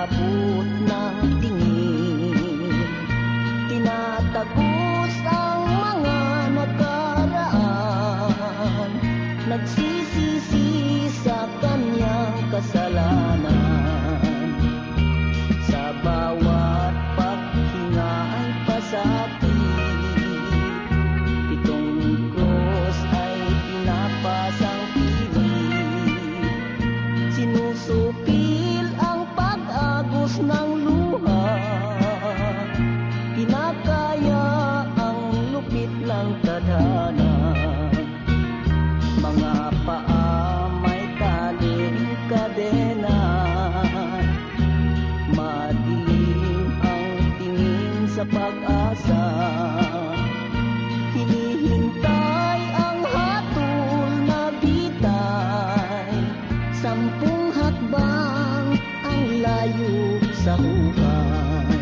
abot ng tingin. Tinatagos ang mga nakaraan, nagsisisi sa kanyang kasalanan. Sa bawat paghinga ay pasakit, pitong cross ay pinapasang pilit. Sinusupil ang pag-agos ng luha, kinakaya ang lupit ng tadhana. Mga paa may taling kadena, madilim ang tingin sa pag-asa. Hinihintay ang hatol na bitay, 10 hakbang ang layo sa hukay.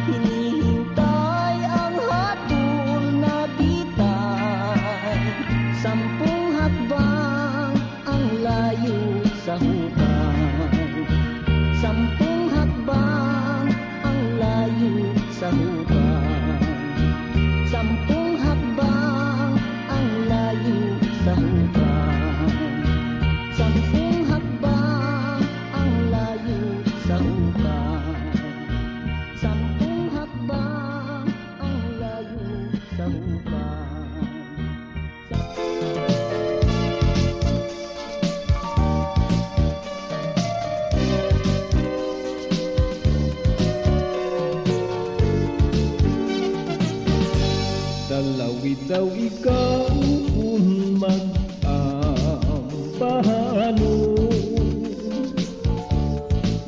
Hinihintay ang hatol na bitay, 10 hakbang ang layo sa hukay. 10 hakbang ang layo sa hukay. 10 hakbang ang layo sa hukay. 10 hakbang ang layo sa hukay. 10 hakbang ang layo sa hukay. Dalawid daw ikaw kung mag-ampahano,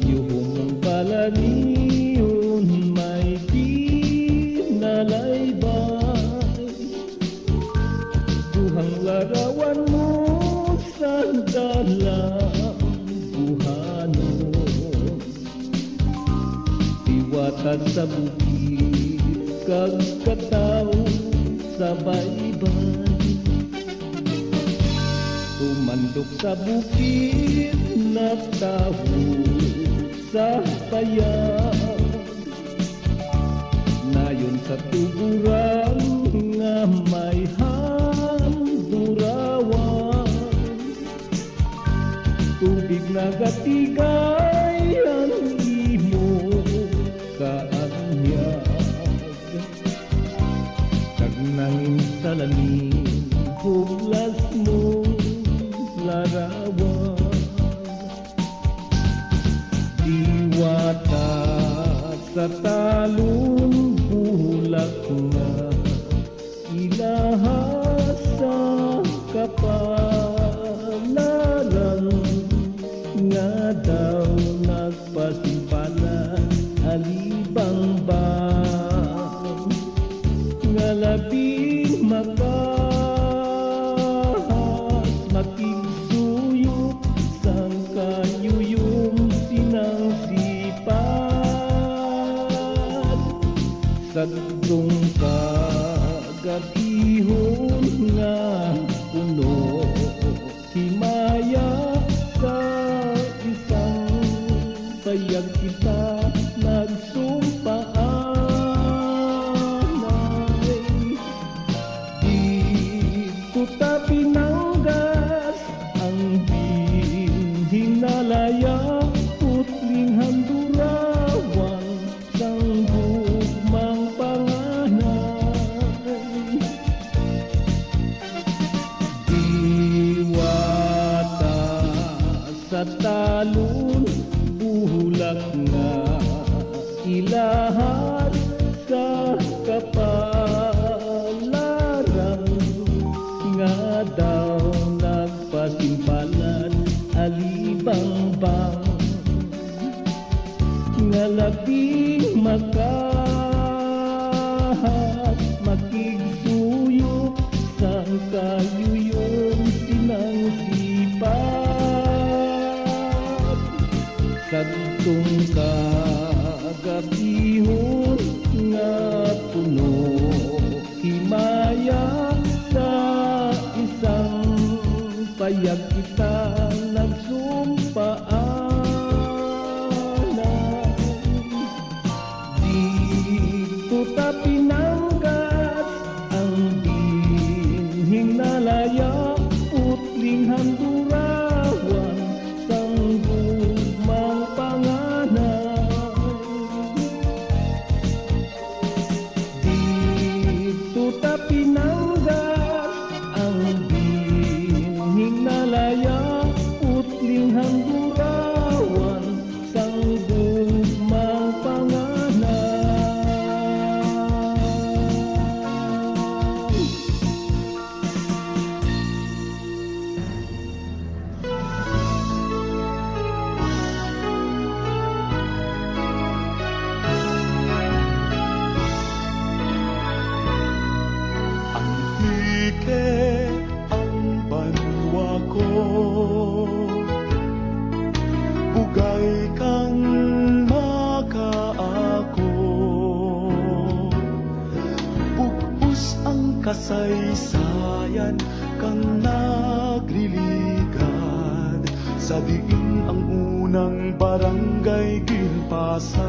yuhong balaniyon may kinalaybay. Duhang larawan mo sa dalang buhanon, diwata sa bukid kagkataw sa baybay. Tumandok sa bukid na tawo sa bayan, nayon sa tuburan nga may handurawan. Tubig na gatigay ang imo kaanyag, nanging salamin huglas mo larawan. Diwata sa talon bulak na ilahas sa kapalaran, nga daw nagpasimpanan alibang bang, nga labing makas makigsuyok sang kanyuyong sinang sipat. Sadrong kagatihon nga puno himaya sa isang payag kita nagsumpaan. Kuta pinanggas ang binhing nalaya, putling handurawan sang gugmang panganay. Diwata sa talon bulak nga ilahan sa kapalaran, nga daw maayo yung sinangsipat sa ditong kagabihon nga puno himaya sa isang payag kita nagsumpaanan. Dito ta pinanggas ang dinhing nalaya putling handurawan sang gugmang panganan. Dito ta pinanggas ang dinhing nalaya putling handurawan sang gugmang panganan. Antike ang banwa ko, bugay kang makaako. Bugpus ang kasaysayan kang nagliligad, sa diin ang unang barangay ginpasad.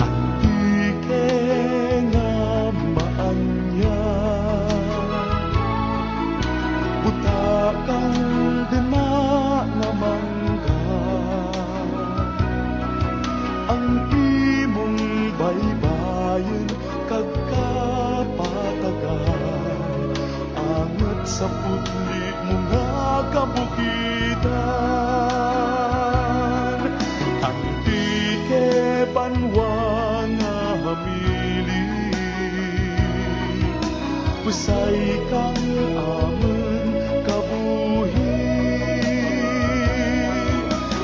Antike nga maanya, butakang dema nga mangga, ang imong baybayin kagkapatagan, angat sa putli mo nga kabukidan. Antike banwa nga hamili, pusay kang amon kabuhi.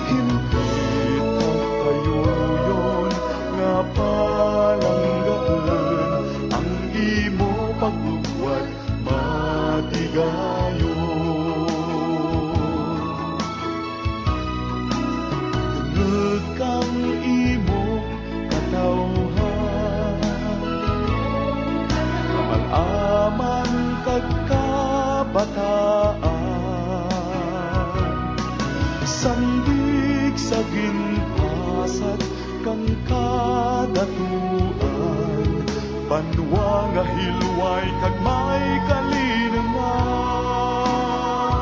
Hintay at kayuyon nga palanggaan, ang imo pagbuwat matigayon. Tungod kang imong katawhan, kamag-aman kagkabataan.